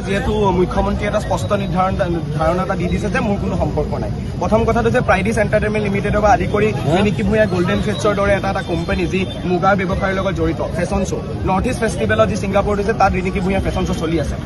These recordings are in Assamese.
যেহেতু মুখ্যমন্ত্ৰী এটা স্পষ্ট ধাৰণা এটা দি দিছে যে মোৰ কোনো সম্পৰ্ক নাই। প্ৰথম কথাটো যে প্ৰাইডিছ এণ্টাৰটেইনমেণ্ট লিমিটেডৰ পৰা আদি কৰি ৰিণিকি ভূঞা গোল্ডেন ফেষ্টৰ দৰে এটা কোম্পানী যি মুগাৰ ব্যৱসায়ৰ লগত জড়িত ফেশ্বন শ্ব' নৰ্থ ইষ্ট ফেষ্টিভেলত যি ছিংগাপুৰত হৈছে তাত ৰিণিকি ভূঞা ফেশ্বন শ্ব' চলি আছে।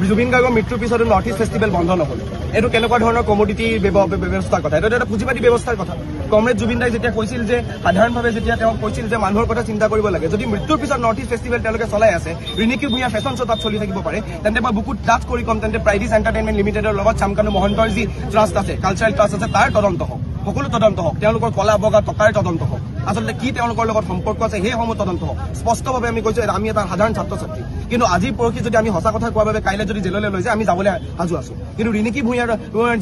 জুবিন গাৰ্গৰ মৃত্যুৰ পিছতো নৰ্থ ইষ্ট ফেষ্টিভেল বন্ধ নহ'ল। এইটো কেনেকুৱা ধৰণৰ কমোডিটি ব্যৱস্থাৰ কথা, এইটো এটা পুঁজিবাদী ব্যৱস্থাৰ কথা। কমৰেড জুবিন দাই যেতিয়া কৈছিল যে সাধাৰণভাৱে যেতিয়া তেওঁ কৈছিল যে মানুহৰ কথা চিন্তা কৰিব লাগে, যদি মৃত্যুৰ পিছত নৰ্থ ইষ্ট ফেষ্টিভেল তেওঁলোকে চলাই আছে, ৰিণিকি ভূঞা ফেশ্বন শ্ব' তাত চলি থাকিব পাৰে, তেন্তে মই বুকুত ডাঠ কৰি কম তেন্তে প্ৰাইডিছ এণ্টাৰটেইনমেণ্ট লিমিটেডৰ লগত চামকানু মহন্তৰ যি ট্ৰাষ্ট আছে, কালচাৰেল ট্ৰাষ্ট আছে, তাৰ তদন্ত হওক, সকলো তদন্ত হওক, তেওঁলোকৰ কলা বগা টকাৰ তদন্ত হওক, আচলতে কি তেওঁলোকৰ লগত সম্পৰ্ক আছে সেইসমূহ তদন্ত হওক। স্পষ্টভাৱে আমি কৈছো আমি এটা সাধাৰণ ছাত্ৰ ছাত্ৰী, কিন্তু আজি পৰহি যদি আমি সঁচা কথা কোৱাৰ বাবে কাইলৈ যদি জেললৈ লৈ যায় আমি যাবলৈ সাজু আছো। কিন্তু ৰিণিকি ভূঞাৰ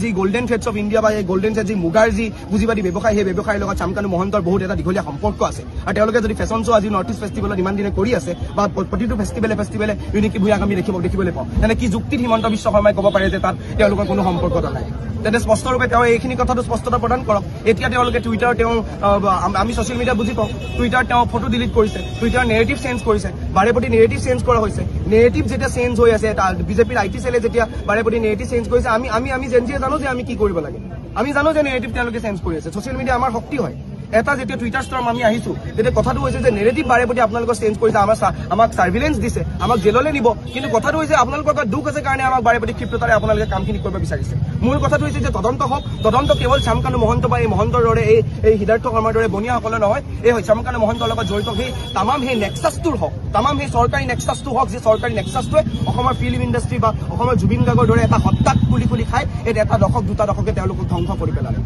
যি গল্ডেন থ্ৰেডছ অফ ইণ্ডিয়া বা এই গল্ডেন থ্ৰেড যি মুগাৰ যি পুঁজিবাদী ব্যৱসায়, সেই ব্যৱসায়ৰ লগত চামকানু মহন্তৰ বহুত এটা দীঘলীয়া সম্পৰ্ক আছে। আৰু তেওঁলোকে যদি ফেশ্বন শ্ব' আজি নৰ্থ ইষ্ট ফেষ্টিভেলত ইমান দিনে কৰি আছে বা প্ৰতিটো ফেষ্টিভেলে ৰিণিকি ভূঞাক আমি দেখিবলৈ পাওঁ, তেনে কি যুক্তিত হিমন্ত বিশ্ব শৰ্মাই ক'ব পাৰে যে তাত তেওঁলোকৰ কোনো সম্পৰ্কতা নাই? তেন্তে স্পষ্টৰূপে তেওঁ এইখিনি কথাটো স্পষ্টতা প্ৰদান কৰক। এতিয়া তেওঁলোকে টুইটাৰ আমি ছ'চিয়েল মিডিয়া বুজি পাওঁ, টুইটাৰ তেওঁ ফটো ডিলিট কৰিছে, টুইটাৰ নেৰেটিভ চেঞ্জ কৰিছে, বাৰে প্ৰতি নেৰেটিভ চেঞ্জ কৰা হৈছে। নেৰেটিভ যেতিয়া চেঞ্জ হৈ আছে, বিজেপিৰ IT চেলে যেতিয়া বাৰে প্ৰতি নেৰেটিভ চেঞ্জ কৰিছে, আমি যেনজিয়ে জানো যে আমি কি কৰিব লাগে, আমি জানো যে নেৰেটিভ তেওঁলোকে চেঞ্জ কৰি আছে। ছ'চিয়েল মিডিয়া আমাৰ শক্তি হয়। এটা যেতিয়া টুইটাৰ ষ্টৰ্ম আমি আহিছো, তেতিয়া কথাটো হৈছে যে নেৰেটিভ বাৰে প্ৰতি আপোনালোকৰ চেঞ্জ কৰিছে, আমাক ছাৰ্ভিলেঞ্চ দিছে, আমাক জেললৈ নিব, কিন্তু কথাটো হৈছে আপোনালোকৰ দুখ আছে কাৰণে আমাক বাৰে প্ৰতি ক্ষিপ্ৰতাৰে আপোনালোকে কামখিনি কৰিব বিচাৰিছে। মূল কথাটো হৈছে যে তদন্ত হওক, তদন্ত কেৱল চামকানু মহন্ত বা এই মহন্তৰ দৰে এই সিদ্ধাৰ্থ শৰ্মাৰ দৰে বনিয়াসকলে নহয়, এই চামকানু মহন্তৰ লগত জড়িত সেই তামাম সেই নেক্সাছটোৰ হওক, তামাম সেই চৰকাৰী নেক্সাছটো হওক, যে চৰকাৰী নেক্সাছটোৱে অসমৰ ফিল্ম ইণ্ডাষ্ট্ৰী বা অসমৰ জুবিন গাৰ্গৰ দৰে এটা হত্যাক খুলি খাই এটা দশক দুটা দশকে তেওঁলোকক ধ্বংস কৰি পেলালে।